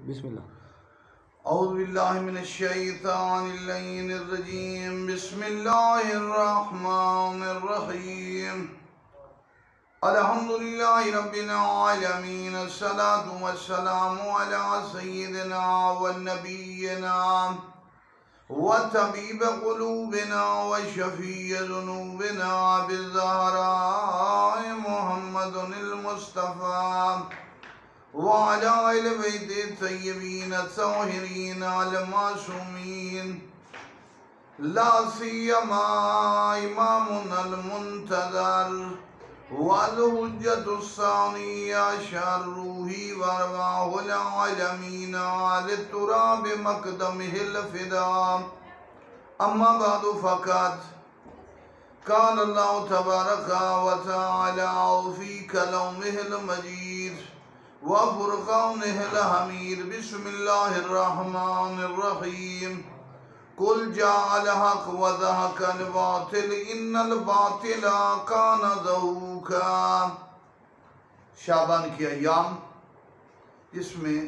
बिस्मिल्लाह। औज़ुबिल्लाहिमिनश्शैतानिर्रजीम बिस्मिल्लाहिर्रहमानिर्रहीम अल्हम्दुलिल्लाहि रब्बिल आलमीन अस्सलातु वस्सलामु अला सय्यिदिना व नबिय्यिना व तबीब क़ुलूबिना व शफ़ीअ ज़ुनूबिना बिज़्ज़हरा मुहम्मदिल मुस्तफ़ा व अला आलि बैति तय्यबीन ताहिरीन अल मासूमीन ला सियमा इमामुनल मुंतज़र वल हुज्जतुस सानिया शर्रुही वरवाहुल आलमीन लितुराब मक़दमिहिल फ़िदा अम्मा बअदु फ़क़द क़ाल अल्लाहु तबारक व तआला फ़ी कलामिहिल मजीद व फ़ुरक़ानिहिल हमीद बिस्मिल्लाहिर्रहमानिर्रहीम कुल जाअल हक़ व ज़हक़ल बातिल इन्नल बातिला कान ज़हूक़ा। शाबान की अय्याम जिसमें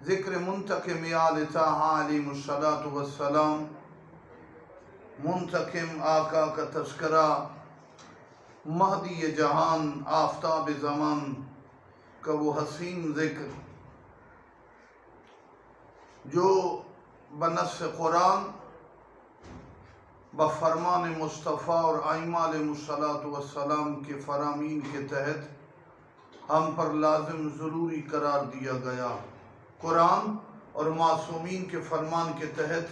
ज़िक्र मुंतकिम आल ताहा अलैहिमुस्सलातु वस्सलाम, मुंतकिम आका का तज़किरा, महदी जहान आफ़ताब ज़मान का वो हसीन ज़िक्र जो बनस्स कुरान बफ़रमान मुस्तफ़ा और आइम्मा अलैहिमुस्सलातु वस्सलाम के फ़रामीन के तहत हम पर लाज़िम ज़रूरी करार दिया गया। कुरान और मासूमीन के फरमान के तहत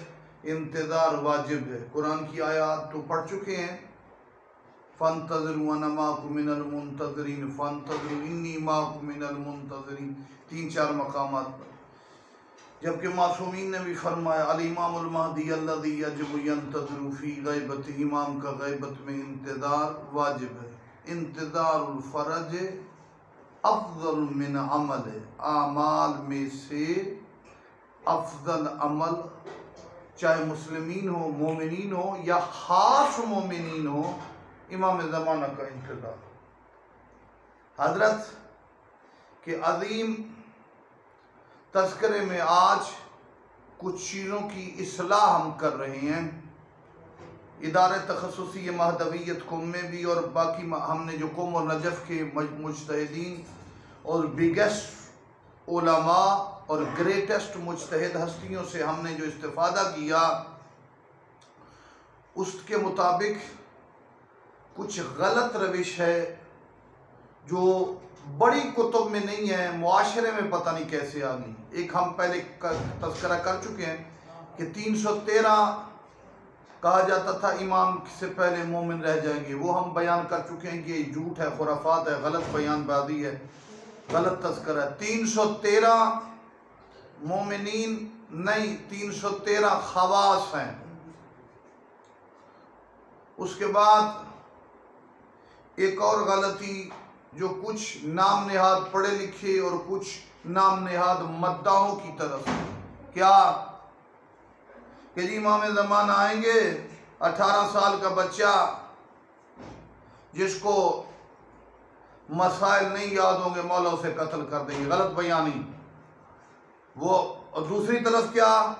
इंतज़ार वाजिब है। कुरान की आयत तो पढ़ चुके हैं, फ़न्तज़िरू अना माकुम मिनल मुंतज़िरीन फ़न्तज़िरू इन्नी माकुम मिनल मुंतज़िरीन, 3-4 मकामात पर। जबकि मासूमीन ने भी फरमाया अल इमामुल महदी अल्लज़ी यजिबु यंतज़िरु फ़ी ग़ैबति, इमाम का ग़ैबत में इंतज़ार वाजिब है। इंतज़ारुल फ़रज अफ़ज़ल मिन अमल, आमाल में से अफ़ज़ल अमल, चाहे मुस्लिमीन हो, मोमिनीन हो या ख़ास मोमिनीन हो, इमाम ज़माना का इंतज़ार। हज़रत के अज़ीम तज़किरे में आज कुछ चीज़ों की इस्लाह हम कर रहे हैं। इदारे तख़स्सुसी महदवियत कुम में भी और बाकी हमने जो कुम और नजफ़ के मुज्तहिदीन और बिगेस्ट उलमा और ग्रेटेस्ट मुज्तहिद हस्तियों से हमने जो इस्तिफ़ादा किया, उसके मुताबिक कुछ गलत रविश है जो बड़ी कुतुब में नहीं है, मुआशरे में पता नहीं कैसे आ गई। एक हम पहले तज़किरा कर चुके हैं कि 313 कहा जाता था इमाम से पहले मोमिन रह जाएंगे, वो हम बयान कर चुके हैं कि ये झूठ है, खुराफात है, गलत बयानबाजी है, गलत तज़किरा है। 313 मोमिनीन नहीं, 313 खवास हैं। उसके बाद एक और गलती जो कुछ नाम नेहाद पढ़े लिखे और कुछ नाम नेहाद मद्दाहों की तरफ, क्या कि जी इमाम ज़माना आएंगे, 18 साल का बच्चा जिसको मसाइल नहीं याद होंगे मौला उसे कत्ल कर देंगे, गलत बयानी वो। और दूसरी तरफ क्या,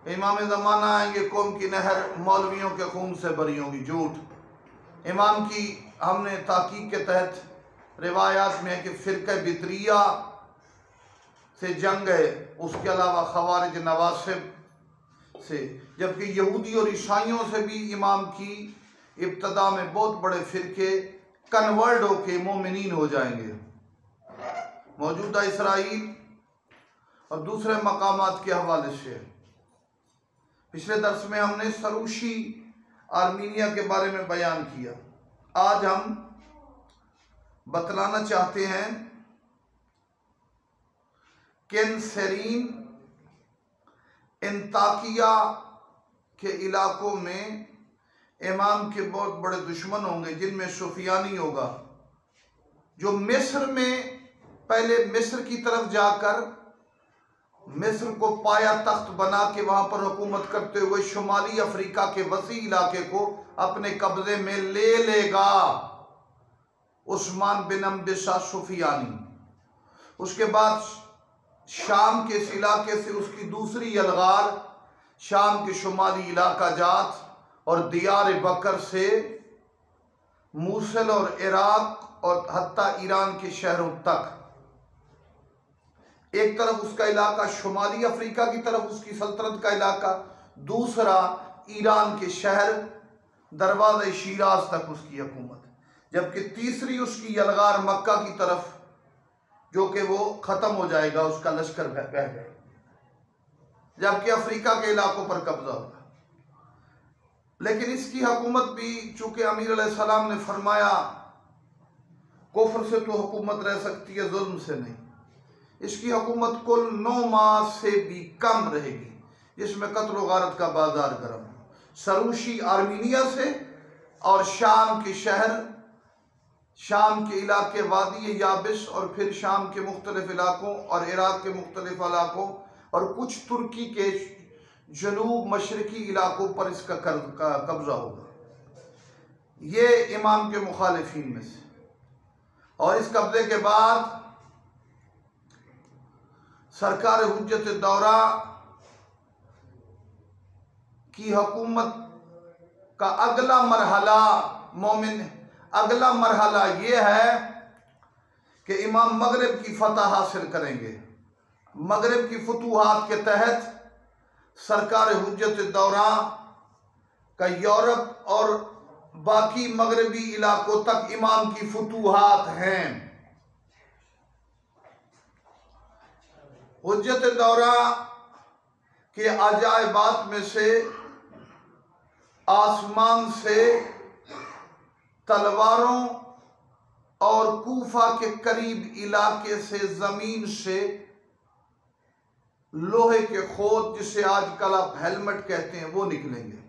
इमाम ज़माना आएंगे, कौम की नहर मौलवियों के खून से भरी होगी, झूठ। इमाम की हमने ताकीक के तहत रिवायात में है कि फ़िरक़े बितरिया से जंग है, उसके अलावा ख़वारिज नवासिब से, जबकि यहूदी और ईसाइयों से भी इमाम की इब्तदा में बहुत बड़े फ़िरक़े कन्वर्ट होके मोमिनीन हो जाएंगे। मौजूदा इसराइल और दूसरे मकामात के हवाले से पिछले दर्स में हमने सरूशी आर्मीनिया के बारे में बयान किया। आज हम बतलाना चाहते हैं केंसरीन इंताकिया के इलाकों में इमाम के बहुत बड़े दुश्मन होंगे, जिनमें सुफियानी होगा, जो मिस्र में पहले मिस्र की तरफ जाकर मिस्र को पाया तख्त बना के वहां पर हुकूमत करते हुए शुमाली अफ्रीका के वसी इलाके को अपने कब्जे में ले लेगा। उस्मान बिन अम्बिसा सुफियानी। उसके बाद शाम के इस इलाके से उसकी दूसरी यलगार शाम के शुमाली इलाका जात और दियार बकर से मूसल और इराक और हत्ता ईरान के शहरों तक, एक तरफ उसका इलाका शुमाली अफ्रीका की तरफ उसकी सल्तनत का इलाका, दूसरा ईरान के शहर दरवाज़े शिराज तक उसकी हुकूमत, जबकि तीसरी उसकी यलगार मक्का की तरफ जो कि वो ख़त्म हो जाएगा, उसका लश्कर बह जाएगा, जबकि अफ्रीका के इलाकों पर कब्जा होगा। लेकिन इसकी हुकूमत भी चूँकि अमीर अलैहिस्सलाम ने फरमाया कुफ्र से तो हुकूमत रह सकती है, जुल्म से नहीं, इसकी हुकूमत कुल 9 माह से भी कम रहेगी, जिसमें कत्ल गारत का बाजार गर्म, सरूशी आर्मीनिया से और शाम के शहर, शाम के इलाके वादी याबिस और फिर शाम के मुख्तलिफ इलाकों और इराक के मुख्तलिफ इलाकों और कुछ तुर्की के जनूब मशरकी इलाकों पर इसका कब्जा होगा। ये इमाम के मुखालिफिन में से। और इस कब्जे के बाद सरकार हुज्जत दौरा की हुकूमत का अगला मरहला ये है कि इमाम मगरिब की फतह हासिल करेंगे। मगरिब की फतूहात के तहत सरकार हुज्जत दौरा का यूरोप और बाकी मगरबी इलाकों तक इमाम की फतूहात हैं। हुज्जत दौरा के अजायबात में से आसमान से तलवारों और कूफा के करीब इलाके से जमीन से लोहे के खोद, जिसे आजकल आप हेलमेट कहते हैं, वो निकलेंगे।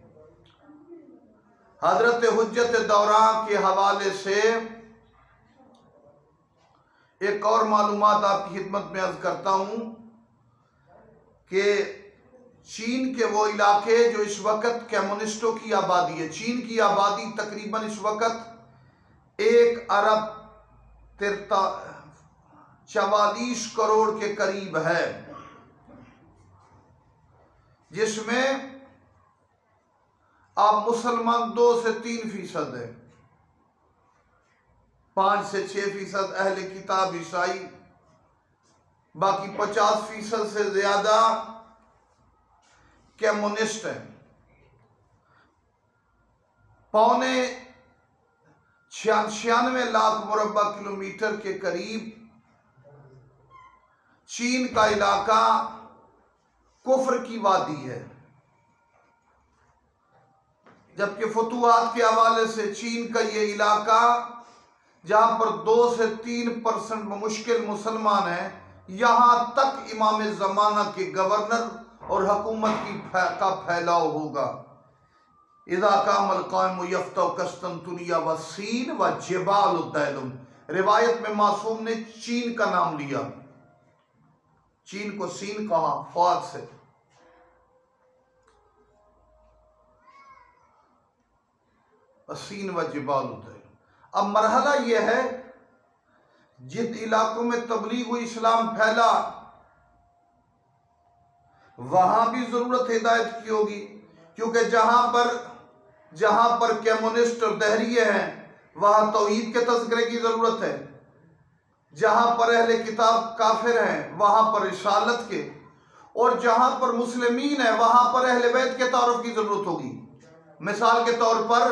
हजरत हुज्जत दौरा के हवाले से एक और मालूमात आपकी खिदमत में अर्ज करता हूं कि चीन के वो इलाके जो इस वक्त कम्युनिस्टों की आबादी है, चीन की आबादी तकरीबन इस वक्त 1 अरब 44 करोड़ के करीब है, जिसमें आप मुसलमान 2 से 3% है, 5 से 6% अहले किताब ईसाई, बाकी 50% से ज्यादा कम्युनिस्ट है। 96 लाख मुरब्बा किलोमीटर के करीब चीन का इलाका कुफ्र की वादी है, जबकि फतूहात के हवाले से चीन का ये इलाका जहां पर 2 से 3% मुश्किल मुसलमान है, यहां तक इमाम ज़माना के गवर्नर और हुकूमत का फैलाव होगा। इज़ा कामल कायम यफ्तौ कस्तंतुनिया व सीन व जिबाल उद्दैलुम। रिवायत में मासूम ने चीन का नाम लिया, चीन को सीन कहा फौज से। सीन व जिबाल उद्दैलुम। अब मरहला यह है, जिन इलाकों में तबलीग इस्लाम फैला वहां भी जरूरत हिदायत की होगी, क्योंकि जहां पर कम्युनिस्ट और दहरिये हैं वहां तौहीद के तज़किरे की जरूरत है, जहां पर अहले किताब काफिर हैं वहां पर रिसालत के, और जहां पर मुस्लिमीन है वहां पर अहले बैत के तारुफ की जरूरत होगी। मिसाल के तौर पर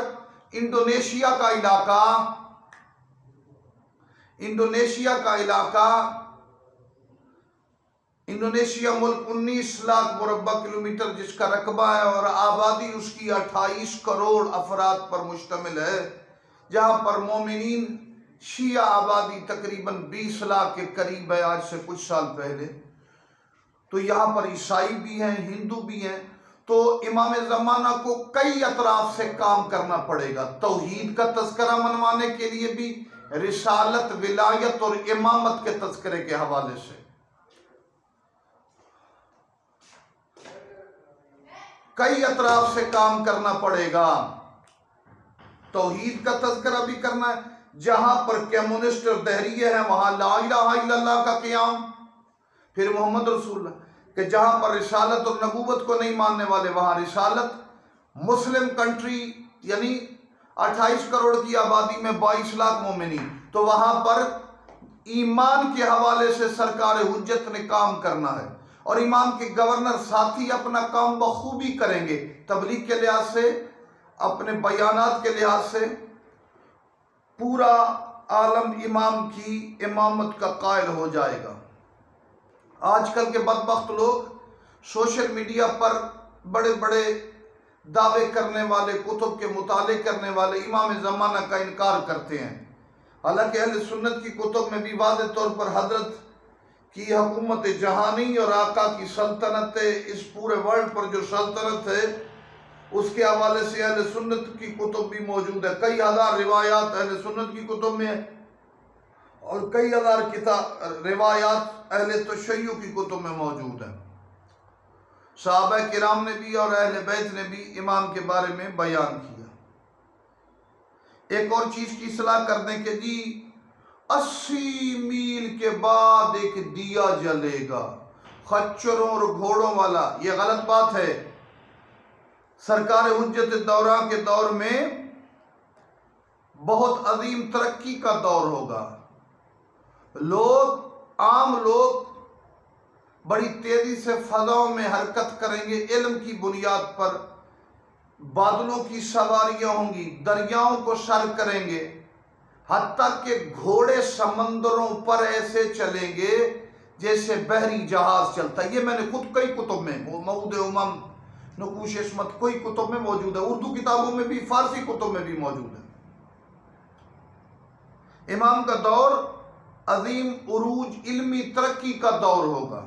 इंडोनेशिया मुल्क 19 लाख मुरब्बा किलोमीटर जिसका रकबा है और आबादी उसकी 28 करोड़ अफराद पर मुश्तमिल है, जहां पर मोमिनीन शिया आबादी तकरीबन 20 लाख के करीब है आज से कुछ साल पहले। तो यहाँ पर ईसाई भी हैं, हिंदू भी हैं। तो इमाम ज़माना को कई अतराफ से काम करना पड़ेगा, तौहीद का तज़किरा मनवाने के लिए भी, रिसालत, विलायत और इमामत के तज़किरे के हवाले से। कई अतराफ से काम करना पड़ेगा। तौहीद का तज़किरा भी करना है, जहां पर कम्युनिस्ट और दहरिये हैं वहां ला इलाहा इल्लल्लाह का क़याम, फिर मोहम्मद रसूलुल्लाह, कि जहाँ पर रिसालत और नबूवत को नहीं मानने वाले वहाँ रिसालत। मुस्लिम कंट्री यानी 28 करोड़ की आबादी में 22 लाख मोमिनी, तो वहाँ पर ईमान के हवाले से सरकार हुज्जत ने काम करना है और इमाम के गवर्नर साथी अपना काम बखूबी करेंगे। तबलीग के लिहाज से, अपने बयानात के लिहाज से पूरा आलम इमाम की इमामत का कायल हो जाएगा। आजकल के बदबख्त लोग सोशल मीडिया पर बड़े बड़े दावे करने वाले, कुतुब के मुताले करने वाले इमाम ज़माना का इनकार करते हैं। हालांकि अहले सुन्नत की कुतुब में भी वाज़ेह तौर पर हजरत की हुकूमत जहानी और आका की सल्तनत, इस पूरे वर्ल्ड पर जो सल्तनत है, उसके हवाले से अहले सुन्नत की कुतुब भी मौजूद है। कई हज़ार रिवायात अहले सुन्नत की कुतुब में है और कई हज़ार किताब रिवायात अहले तशय्युअ की कुतुब में मौजूद है। सहाबा किराम ने भी और अहले बैत ने भी इमाम के बारे में बयान किया। एक और चीज़ की सलाह करने के जी, 80 मील के बाद एक दिया जलेगा खच्चरों और घोड़ों वाला। ये गलत बात है। सरकार हुज्जत दौरा के दौर में बहुत अजीम तरक्की का दौर होगा। आम लोग बड़ी तेजी से फजाओं में हरकत करेंगे, इल्म की बुनियाद पर बादलों की सवारियां होंगी, दरियाओं को सर करेंगे, हत्ता के घोड़े समंदरों पर ऐसे चलेंगे जैसे बहरी जहाज चलता है। ये मैंने खुद कई कुतुब में, मऊद उमम, नकूश इस्मत, कोई कुतुब में मौजूद है, उर्दू किताबों में भी, फारसी कुतुब में भी मौजूद है। इमाम का दौर अजीम उरूज इल्मी तरक्की का दौर होगा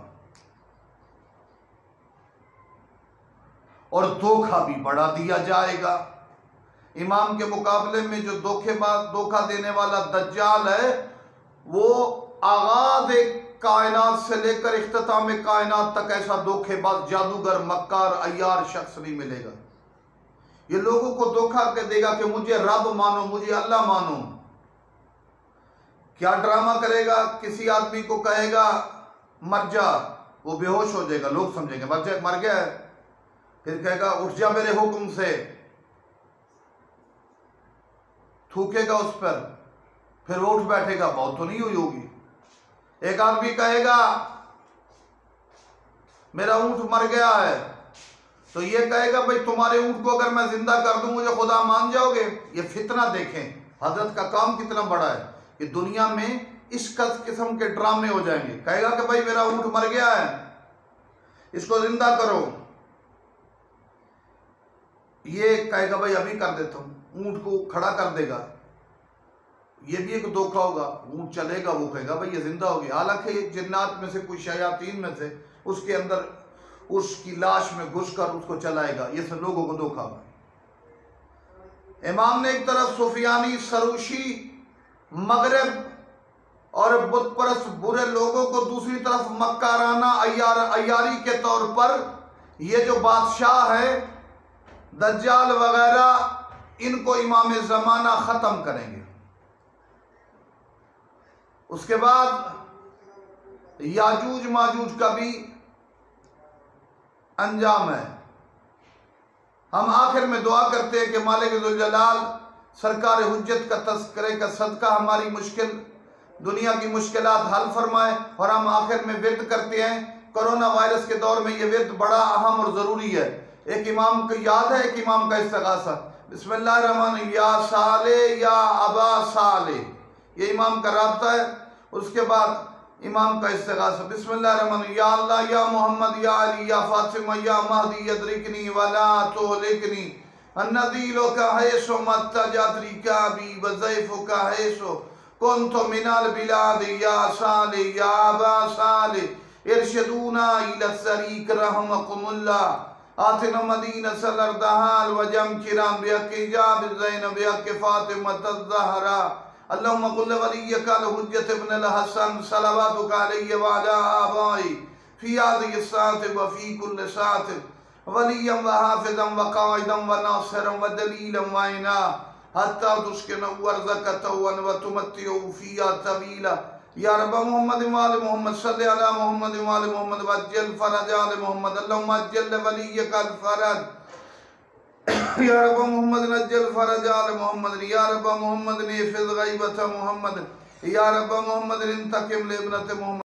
और धोखा भी बढ़ा दिया जाएगा। इमाम के मुकाबले में जो धोखा देने वाला दज्जाल है, वो आगाज कायनात से लेकर इख्तिताम कायनात तक ऐसा धोखेबाज, जादूगर, मक्कार, अय्यार शख्स नहीं मिलेगा। ये लोगों को धोखा के देगा कि मुझे रब मानो, मुझे अल्लाह मानो। क्या ड्रामा करेगा, किसी आदमी को कहेगा मर जा, वो बेहोश हो जाएगा, लोग समझेंगे मर गया है। फिर कहेगा उठ जा मेरे हुक्म से, थूकेगा उस पर, फिर वो उठ बैठेगा, बहुत तो नहीं हुई होगी। एक आदमी कहेगा मेरा ऊंट मर गया है, तो ये कहेगा भाई तुम्हारे ऊंट को अगर मैं जिंदा कर दूं मुझे खुदा मान जाओगे। ये फितना देखें, हजरत का काम कितना बड़ा है कि दुनिया में इस किस्म के ड्रामे हो जाएंगे। कहेगा कि भाई मेरा ऊंट मर गया है, इसको जिंदा करो। ये कहेगा भाई अभी कर देता हूं, ऊंट को खड़ा कर देगा। ये भी एक धोखा होगा, ऊंट चलेगा, वो कहेगा भाई ये जिंदा हो गया। हालांकि जिन्नात में से कुछ शयातीन में से उसके अंदर उसकी लाश में घुसकर उसको चलाएगा। ये सब लोगों को धोखा होगा। इमाम ने एक तरफ सुफियानी, सरूशी, मगरब और बुत परस्त बुरे लोगों को, दूसरी तरफ मक्काराना अय्यारी के तौर पर ये जो बादशाह है दज्जाल वगैरह, इनको इमाम ज़माना ख़त्म करेंगे। उसके बाद याजूज माजूज का भी अंजाम है। हम आखिर में दुआ करते हैं कि मालिक ज़ुल जलाल सरकार हुज्जत का तज़किरे का सदका हमारी मुश्किल दुनिया की मुश्किलात हल फरमाए। और हम आखिर में विर्द करते हैं, कोरोना वायरस के दौर में ये विर्द बड़ा अहम और ज़रूरी है। एक इमाम को याद है, एक इमाम का इस्तिग़ासा, बिस्मिल्लाहिर्रहमानिर्रहीम, या साले या अबा साले, ये इमाम का राब्ता है। उसके बाद इमाम का इस्तिग़ासा, बिस्मिल्लाहिर्रहमानिर्रहीम, या अल्लाह या मोहम्मद या अली या फातिमा या महदी यदरिकनी वला तुहलिकनी अन्नदीलो का हैसो मत्तजातरी का भी वज़ैफ़ो का हैसो कुन्तु मिनल बिलाद या साले या अबा साले इरशदूना इला सरीक रहमकुमुल्लाह आतिना मदीना सलरदहाल वजम किराम बिहक़्क़ि जाब ज़ैनब बिहक़्क़ि फ़ातिमा ज़हरा अल्लाहुम्मा कुल्ल वलिय्यका हुज्जत इब्न अल-हसन सलवातुका अलैहि व अला आबाई फ़ी हाज़िहि साअति व फ़ी कुल्लि साअतिन वलिय्यन व हाफ़िज़न व क़ाइदन व नासिरन व दलीलन व इना हत्ता तुस्किनु अर्ज़क तवन व तुमत्तिउ फ़ीहा तवीला या रब मोहम्मद वाले मोहम्मद सल्ले अला मोहम्मद वाले मोहम्मद वज्जल फरज आले मोहम्मद अल्लाहुम्मा अज्जल वलियकल फरज या रब मोहम्मद नज्जल फरज आले मोहम्मद या रब मोहम्मद निफिज गैबत मोहम्मद या रब मोहम्मद इंतकिम लिब्नत मोहम्मद